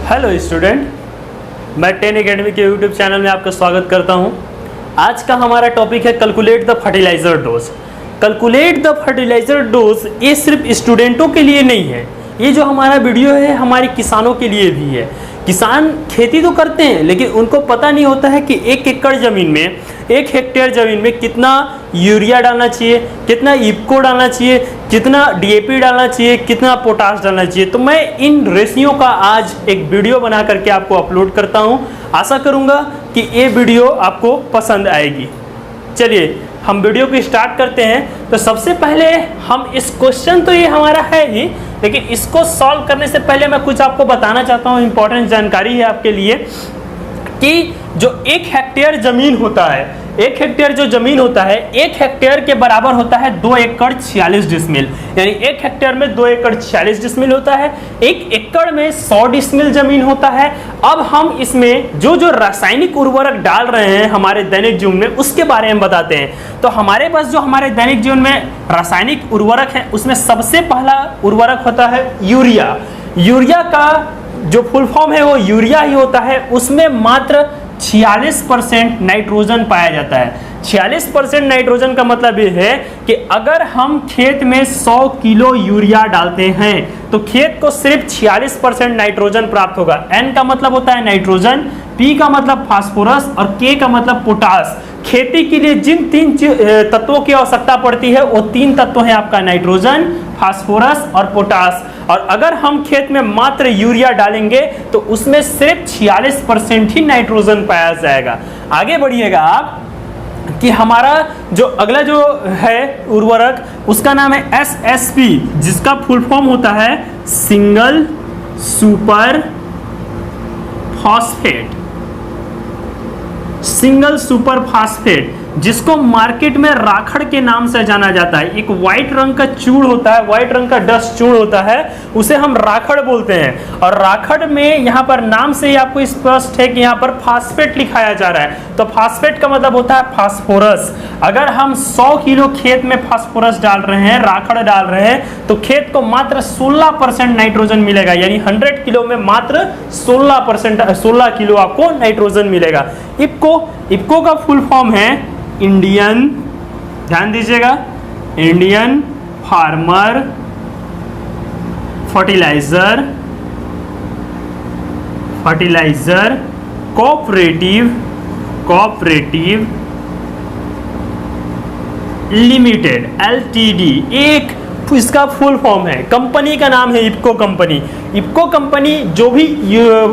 Hello student, मैं 10 academy के YouTube channel में आपका स्वागत करता हूं। आज का हमारा टॉपिक है calculate the fertiliser dose. Calculate the fertiliser dose ये सिर्फ स्टूडेंटों के लिए नहीं है, ये जो हमारा वीडियो है हमारे किसानों के लिए भी है। किसान खेती तो करते हैं लेकिन उनको पता नहीं होता है कि 1 एकड़ ज़मीन में, 1 हेक्टेयर ज़मीन में कितना यूरिया डालना चाहिए, कितना इफ्को डालना चाहिए, कितना डीएपी डालना चाहिए, कितना पोटाश डालना चाहिए। तो मैं इन रेशियो का आज एक वीडियो बना करके आपको अपलोड करता हूं। आशा करूंगा कि ये वीडियो आपको पसंद आएगी। चलिए हम वीडियो को स्टार्ट करते हैं। तो सबसे पहले हम इस क्वेश्चन तो ये हमारा है ही, लेकिन इसको सॉल्व करने से पहले मैं कुछ आपको बताना चाहता हूँ। इंपॉर्टेंट जानकारी है आपके लिए कि जो 1 हेक्टेयर ज़मीन होता है, 1 हेक्टेयर जो ज़मीन होता है, 1 हेक्टेयर के बराबर होता है 2 एकड़ 46 डिसमिल। यानी 1 हेक्टेयर में 2 एकड़ 46 डिसमिल होता है। 1 एकड़ में 100 डिसमिल ज़मीन होता है। अब हम इसमें जो जो रासायनिक उर्वरक डाल रहे हैं हमारे दैनिक जीवन में, उसके बारे में बताते हैं। तो हमारे पास जो हमारे दैनिक जीवन में रासायनिक उर्वरक है, उसमें सबसे पहला उर्वरक होता है यूरिया। यूरिया का जो फुल फॉर्म है वो यूरिया ही होता है। उसमें मात्र 46% नाइट्रोजन पाया जाता है। 46% नाइट्रोजन का मतलब ये है कि अगर हम खेत में 100 किलो यूरिया डालते हैं तो खेत को सिर्फ 46% नाइट्रोजन प्राप्त होगा। N का मतलब होता है नाइट्रोजन, P का मतलब फास्फोरस और K का मतलब पोटास। खेती के लिए जिन 3 तत्वों की आवश्यकता पड़ती है वो 3 तत्व हैं आपका नाइट्रोजन, फास्फोरस और पोटास। और अगर हम खेत में मात्र यूरिया डालेंगे तो उसमें सिर्फ 46% ही नाइट्रोजन पाया जाएगा। आगे बढ़िएगा आप कि हमारा जो अगला जो है उर्वरक, उसका नाम है SSP, जिसका फुल फॉर्म होता है single super phosphate. Single super phosphate, जिसको मार्केट में राखड़ के नाम से जाना जाता है। एक व्हाइट रंग का चूड़ होता है, व्हाइट रंग का डस्ट चूड़ होता है, उसे हम राखड़ बोलते हैं। और राखड़ में यहाँ पर नाम से ही आपको स्पष्ट है कि यहाँ पर फास्फेट लिखाया जा रहा है। तो फास्फेट का मतलब होता है फास्फोरस। अगर हम 100 किलो खेत में फास्फोरस डाल रहे हैं, राखड़ डाल रहे हैं, तो खेत को मात्र 16% नाइट्रोजन मिलेगा। यानी 100 किलो में मात्र 16 किलो आपको नाइट्रोजन मिलेगा। इफ्को का फुल फॉर्म है इंडियन, ध्यान दीजिएगा, Indian farmer fertilizer cooperative limited LTD, एक इसका फुल फॉर्म है। कंपनी का नाम है इफ्को कंपनी। इफ्को कंपनी जो भी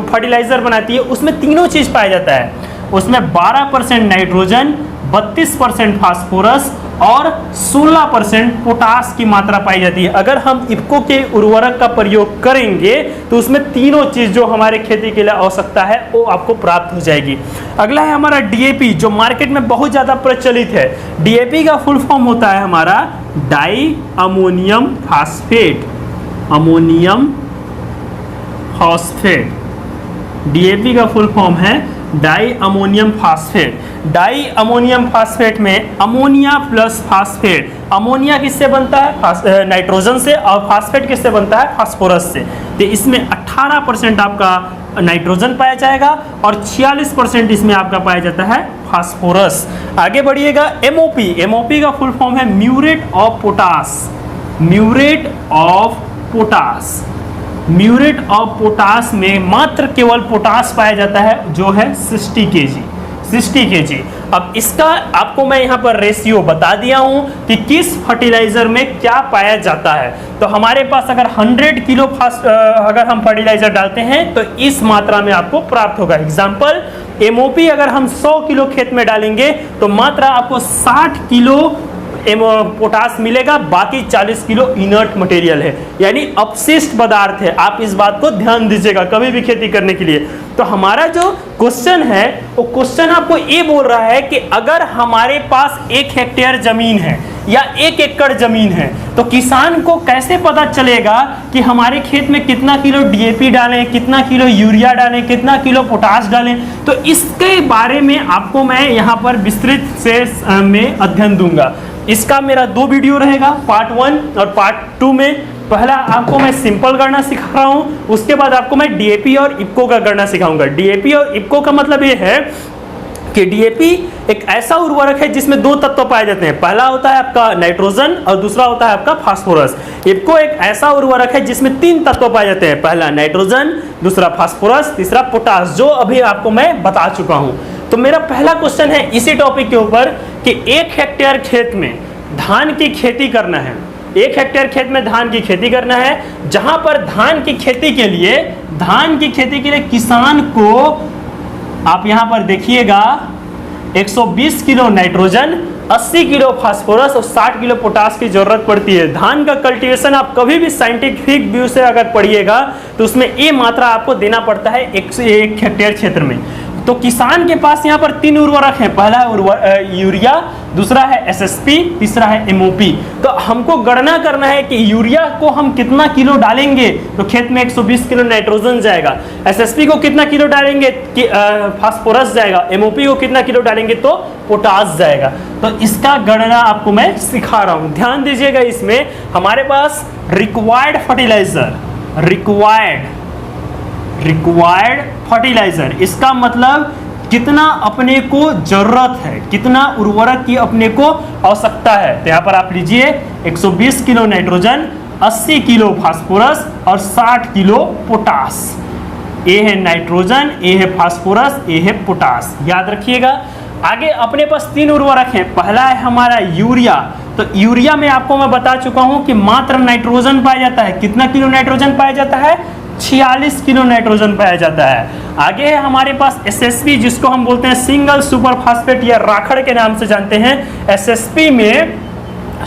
फर्टिलाइजर बनाती है उसमें तीनों चीज पाया जाता है। उसमें 12% नाइट्रोजन, 32% फास्फोरस और 16% पोटास की मात्रा पाई जाती है। अगर हम इफ्को के उर्वरक का प्रयोग करेंगे तो उसमें तीनों चीज जो हमारे खेती के लिए आवश्यकता है वो आपको प्राप्त हो जाएगी। अगला है हमारा DAP, जो मार्केट में बहुत ज्यादा प्रचलित है। DAP का फुल फॉर्म होता है हमारा डाई अमोनियम फास्फेट। DAP का फुल फॉर्म है di ammonium phosphate. Di ammonium phosphate में अमोनिया प्लस फास्फेट। अमोनिया किससे बनता है? नाइट्रोजन से। और फास्फेट किससे बनता है? फास्फोरस से। तो इसमें 18% आपका नाइट्रोजन पाया जाएगा और 46% इसमें आपका पाया जाता है फास्फोरस। आगे बढ़िएगा, MOP का फुल फॉर्म है म्यूरेट ऑफ पोटास में मात्र केवल पोटास पाया जाता है, जो है 60 kg। अब इसका आपको मैं यहाँ पर रेशियो बता दिया हूँ कि किस फर्टिलाइजर में क्या पाया जाता है। तो हमारे पास अगर 100 किलो अगर हम फर्टिलाइजर डालते हैं तो इस मात्रा में आपको प्राप्त होगा। एग्जाम्पल, MOP अगर हम 100 किलो खेत में डालेंगे तो मात्रा आपको 60 किलो पोटास मिलेगा। बाकी 40 किलो इनर्ट मटेरियल है, यानी अपशिष्ट पदार्थ है। आप इस बात को ध्यान दीजिएगा कभी भी खेती करने के लिए। तो हमारा जो क्वेश्चन है वो क्वेश्चन आपको ये बोल रहा है कि अगर हमारे पास 1 हेक्टेयर जमीन है या 1 एकड़ जमीन है तो किसान को कैसे पता चलेगा कि हमारे खेत में कितना किलो DAP डालें, कितना किलो यूरिया डालें, कितना किलो पोटाश डालें। तो इसके बारे में आपको मैं यहाँ पर विस्तृत से में अध्ययन दूंगा। इसका मेरा 2 वीडियो रहेगा, पार्ट 1 और पार्ट 2 में। पहला आपको मैं सिंपल गणना सिखा रहा हूं, उसके बाद आपको मैं डीएपी और इफको का गणना सिखाऊंगा। डीएपी और इफको का मतलब ये है कि डीएपी एक ऐसा उर्वरक है जिसमें दो तत्व पाए जाते हैं, पहला होता है आपका नाइट्रोजन और दूसरा होता है आपका फास्फोरस। इफको एक ऐसा उर्वरक है जिसमें तीन तत्व पाए जाते हैं, पहला नाइट्रोजन, दूसरा फास्फोरस, तीसरा पोटास, जो अभी आपको मैं बता चुका हूं। तो मेरा पहला क्वेश्चन है इसी टॉपिक के ऊपर कि 1 हेक्टेयर खेत में धान की खेती करना है, 1 हेक्टेयर खेत में धान की खेती करना है, जहां पर धान की खेती के लिए किसान को, आप यहां पर देखिएगा, 120 किलो नाइट्रोजन, 80 किलो फास्फोरस और 60 किलो पोटास की जरूरत पड़ती है। धान का कल्टीवेशन आप कभी भी साइंटिफिक व्यू से अगर पढ़िएगा तो उसमें ये मात्रा आपको देना पड़ता है 1 हेक्टेयर क्षेत्र में। तो किसान के पास यहाँ पर 3 उर्वरक हैं, पहला है यूरिया, दूसरा है एसएसपी, तीसरा है एमओपी। तो हमको गणना करना है कि यूरिया को हम कितना किलो डालेंगे तो खेत में 120 किलो नाइट्रोजन जाएगा, एसएसपी को कितना किलो डालेंगे कि फास्फोरस जाएगा, एमओपी को कितना किलो डालेंगे तो पोटास जाएगा। तो इसका गणना आपको मैं सिखा रहा हूँ, ध्यान दीजिएगा। इसमें हमारे पास रिक्वायर्ड फर्टिलाइजर, इसका मतलब कितना अपने को जरूरत है, कितना उर्वरक की अपने को आवश्यकता है। तो यहाँ पर आप लीजिए 120 किलो नाइट्रोजन, 80 किलो फास्फोरस और 60 किलो पोटास। ये है नाइट्रोजन, ये है फास्फोरस, ये है पोटास, याद रखिएगा। आगे अपने पास 3 उर्वरक हैं, पहला है हमारा यूरिया। तो यूरिया में आपको मैं बता चुका हूं कि मात्र नाइट्रोजन पाया जाता है, कितना किलो नाइट्रोजन पाया जाता है, 46 किलो नाइट्रोजन पाया जाता है। आगे है हमारे पास एसएसपी, जिसको हम बोलते हैं सिंगल सुपर फास्फेट या राखड़ के नाम से जानते हैं। एसएसपी में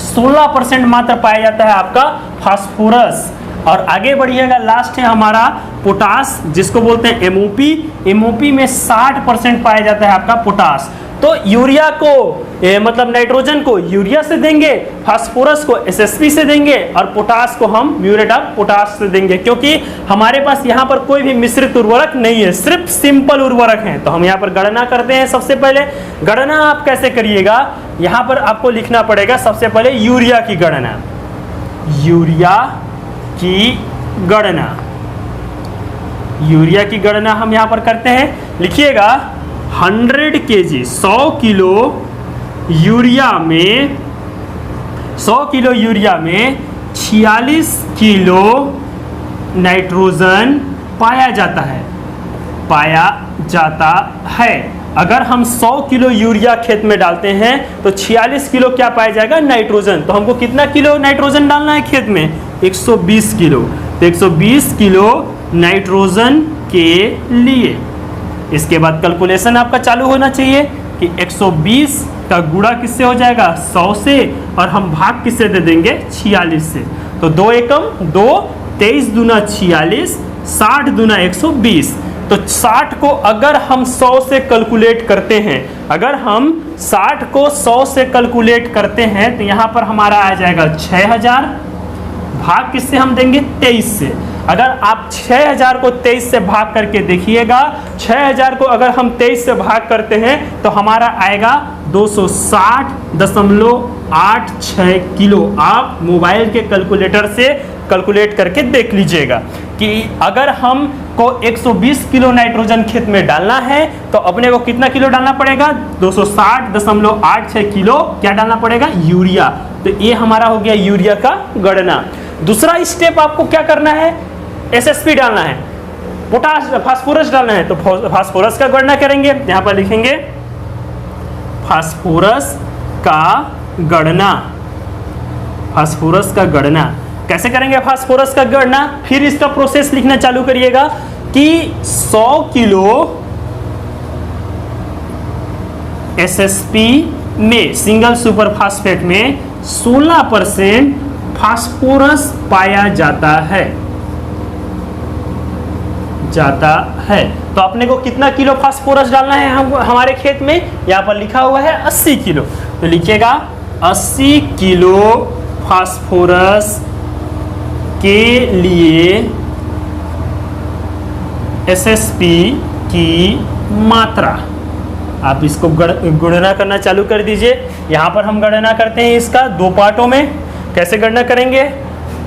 16% मात्र पाया जाता है आपका फास्फोरस। और आगे बढ़िएगा, लास्ट है हमारा पोटास, जिसको बोलते हैं एमओपी। एमओपी में 60% पाया जाता है आपका पोटास। तो यूरिया को मतलब नाइट्रोजन को यूरिया से देंगे, फास्फोरस को एसएसपी से देंगे और पोटास को हम म्यूरेट ऑफ पोटास से देंगे, क्योंकि हमारे पास यहाँ पर कोई भी मिश्रित उर्वरक नहीं है, सिर्फ सिंपल उर्वरक हैं। तो हम यहाँ पर गणना करते हैं। सबसे पहले गणना आप कैसे करिएगा, यहाँ पर आपको लिखना पड़ेगा सबसे पहले यूरिया की गणना। यूरिया की गणना हम यहाँ पर करते हैं, लिखिएगा 100 kg 100 किलो यूरिया में 46 किलो नाइट्रोजन पाया जाता है। अगर हम 100 किलो यूरिया खेत में डालते हैं तो 46 किलो क्या पाया जाएगा, नाइट्रोजन। तो हमको कितना किलो नाइट्रोजन डालना है खेत में, 120 किलो। तो 120 किलो नाइट्रोजन के लिए इसके बाद कैलकुलेशन आपका चालू होना चाहिए कि 120 का गुणा किससे हो जाएगा, 100 से, और हम भाग किससे दे देंगे, 46 से। तो 2 एकम 2, 23 दूना 46, 60 दूना 120। तो 60 को अगर हम 100 से कैलकुलेट करते हैं, अगर हम 60 को 100 से कैलकुलेट करते हैं तो यहाँ पर हमारा आ जाएगा 6000, भाग किससे हम देंगे, 23 से। अगर आप 6000 को 23 से भाग करके देखिएगा, 6000 को अगर हम 23 से भाग करते हैं तो हमारा आएगा 260.86 किलो। आप मोबाइल के कैलकुलेटर से कैलकुलेट करके देख लीजिएगा कि अगर हम को 120 किलो नाइट्रोजन खेत में डालना है तो अपने को कितना किलो डालना पड़ेगा, 260.86 किलो क्या डालना पड़ेगा, यूरिया। तो ये हमारा हो गया यूरिया का गणना। दूसरा स्टेप आपको क्या करना है, एसएसपी डालना है, फास्फोरस डालना है। तो फास्फोरस का गणना करेंगे, यहाँ पर लिखेंगे फास्फोरस का गणना कैसे करेंगे, फास्फोरस का गणना। फिर इसका प्रोसेस लिखना चालू करिएगा कि 100 किलो एसएसपी में, सिंगल सुपर फास्फेट में 16% फास्फोरस पाया जाता है। तो अपने को कितना किलो फास्फोरस डालना है हमारे खेत में, यहाँ पर लिखा हुआ है 80 किलो। तो लिखिएगा 80 किलो फास्फोरस के लिए एसएसपी की मात्रा। आप इसको गणना करना चालू कर दीजिए। यहाँ पर हम गणना करते हैं इसका 2 पार्टों में। कैसे गणना करेंगे,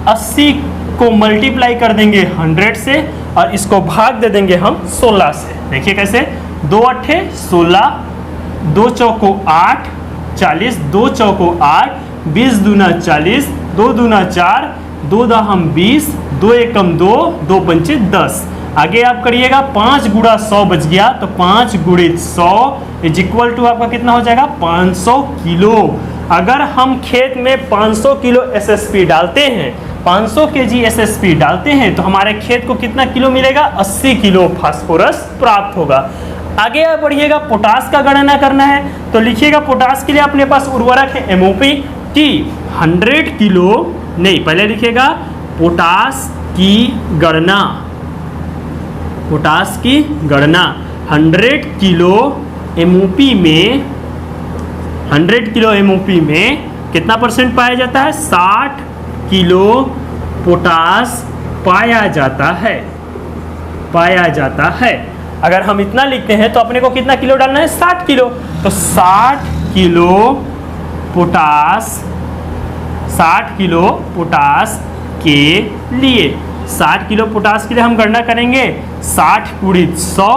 80 को मल्टीप्लाई कर देंगे 100 से और इसको भाग दे देंगे हम 16 से। देखिए कैसे, 2 अट्ठे 16, 2 चौको 8, 40, 2 चौको 8, 20 दूना 40, 2 दूना 4, 2 दाहम 20, 2 एकम 2, 2 पंचे 10। आगे आप करिएगा 5 गुणा 100 बच गया, तो 5 गुणित 100 इज इक्वल टू आपका कितना हो जाएगा 500 किलो। अगर हम खेत में 500 किलो एसएसपी डालते हैं, 500 केजी एसएसपी डालते हैं, तो हमारे खेत को कितना किलो मिलेगा, 80 किलो फास्फोरस प्राप्त होगा। आगे आप बढ़िएगा, पोटास का गणना करना है, तो लिखिएगा पोटास के लिए अपने पास उर्वरक है एमओपी की 100 किलो, नहीं पहले लिखिएगा पोटास की गणना, पोटास की गणना 100 किलो एमओपी में, 100 किलो एमओपी में कितना परसेंट पाया जाता है, 60 किलो पोटास पाया जाता है, पाया जाता है। अगर हम इतना लिखते हैं तो अपने को कितना किलो डालना है, 60 किलो, तो 60 किलो पोटास, 60 किलो पोटास के लिए, 60 किलो पोटास के लिए हम गणना करेंगे 60 गुणित 100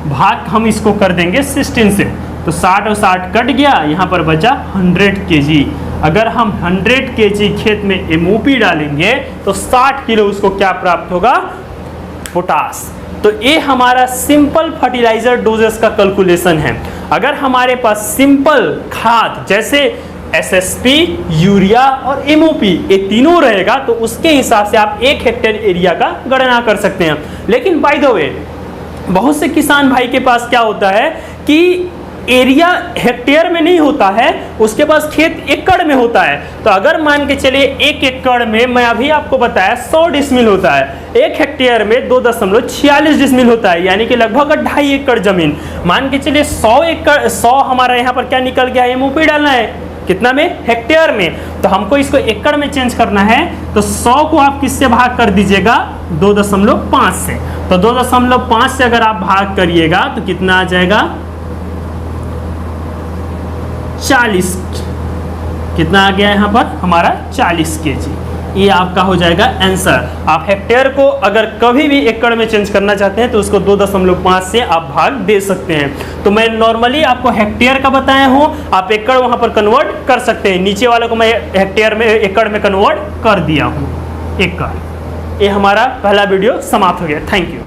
भाग हम इसको कर देंगे 16 से, तो 60 और 60 कट गया, यहाँ पर बचा 100 केजी। अगर हम 100 केजी खेत में एमओपी डालेंगे तो 60 किलो उसको क्या प्राप्त होगा, पोटास। तो ये हमारा सिंपल फर्टिलाइजर डोजेस का कैलकुलेशन है। अगर हमारे पास सिंपल खाद जैसे एसएसपी, यूरिया और एमओपी ये तीनों रहेगा तो उसके हिसाब से आप 1 हेक्टेयर एरिया का गणना कर सकते हैं। लेकिन बाय द वे बहुत से किसान भाई के पास क्या होता है कि एरिया हेक्टेयर में नहीं होता है, उसके पास खेत एकड़ में होता है। तो अगर मान के चलिए 1 एकड़ में, मैं अभी आपको बताया 100 डिसमिल होता है, 1 हेक्टेयर में 2.46 डिसमिल होता है, यानी कि लगभग 2.5 एकड़ जमीन। मान के चलिए 100 एकड़, 100 हमारा यहाँ पर क्या निकल गया, एमओपी डालना है कितना में, हेक्टेयर में, तो हमको इसको एकड़ में चेंज करना है। तो 100 को आप किससे भाग कर दीजिएगा, 2.5 से। तो 2.5 से अगर आप भाग करिएगा तो कितना आ जाएगा, 40, कितना आ गया यहाँ पर हमारा 40 केजी। ये आपका हो जाएगा आंसर। आप हेक्टेयर को अगर कभी भी एकड़ में चेंज करना चाहते हैं तो उसको 2.5 से आप भाग दे सकते हैं। तो मैं नॉर्मली आपको हेक्टेयर का बताया हूँ, आप एकड़ वहाँ पर कन्वर्ट कर सकते हैं। नीचे वाले को मैं हेक्टेयर में, एकड़ में कन्वर्ट कर दिया हूँ, एकड़। ये हमारा पहला वीडियो समाप्त हो गया। Thank you.